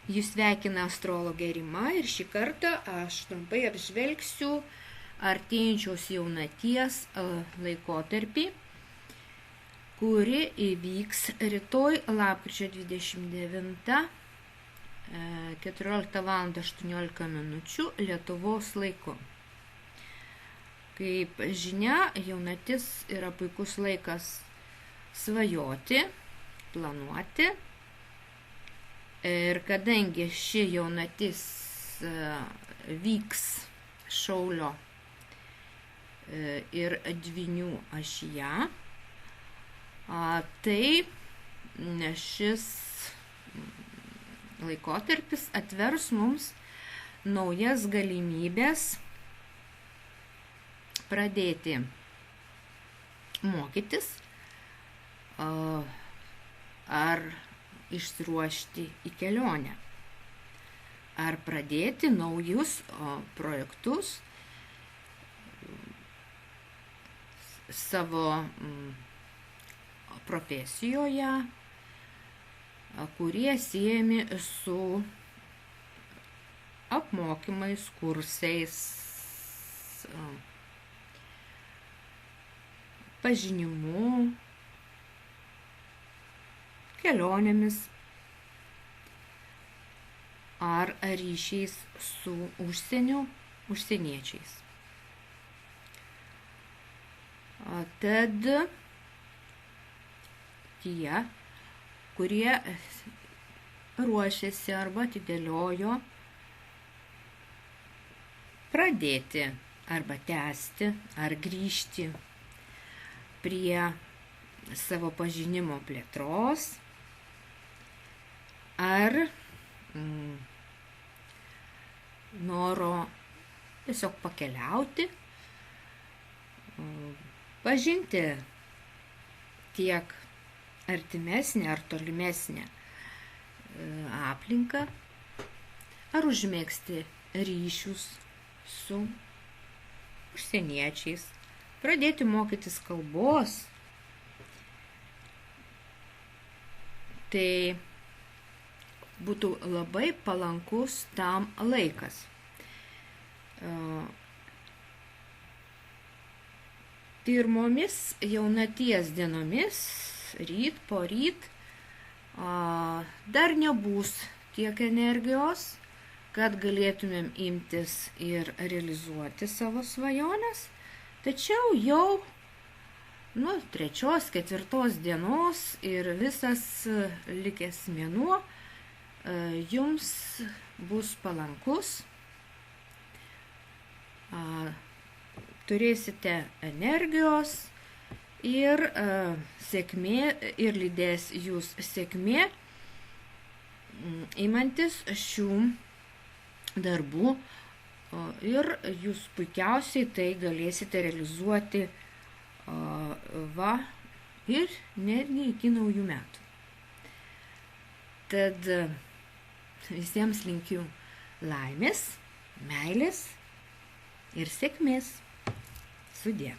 Jūs sveikina astrologė Rima ir šį kartą aš trumpai apžvelgsiu artėjančios jaunaties laikotarpį, kuri įvyks rytoj lapkričio 29, 14:18 Lietuvos laiku. Kaip žinia, jaunatis yra puikus laikas svajoti, planuoti. Ir kadangi ši jaunatis vyks Šaulio ir Dvynių ašyje, tai šis laikotarpis atvers mums naujas galimybės pradėti mokytis ar išsiruošti į kelionę, ar pradėti naujus projektus savo profesijoje, kurie siejami su apmokymais, kursais, pažinimu, kelionėmis ar ryšiais su užsieniečiais. Tad tie, kurie ruošiasi arba atidėliojo pradėti arba tęsti ar grįžti prie savo pažinimo plėtros, ar noro tiesiog pakeliauti, pažinti tiek artimesnę ar tolimesnę aplinką, ar užmėgsti ryšius su užsieniečiais, pradėti mokytis kalbos, tai būtų labai palankus tam laikas. Pirmomis jaunaties dienomis, ryt po ryt, dar nebus tiek energijos, kad galėtumėm imtis ir realizuoti savo svajones, tačiau jau nuo 3-4 dienos ir visas likęs mėnuo jums bus palankus, turėsite energijos ir sėkmė ir lydės jūs sėkmė imantis šių darbų ir jūs puikiausiai tai galėsite realizuoti ir netgi iki naujų metų. Tad visiems linkiu laimės, meilės ir sėkmės. Sudie.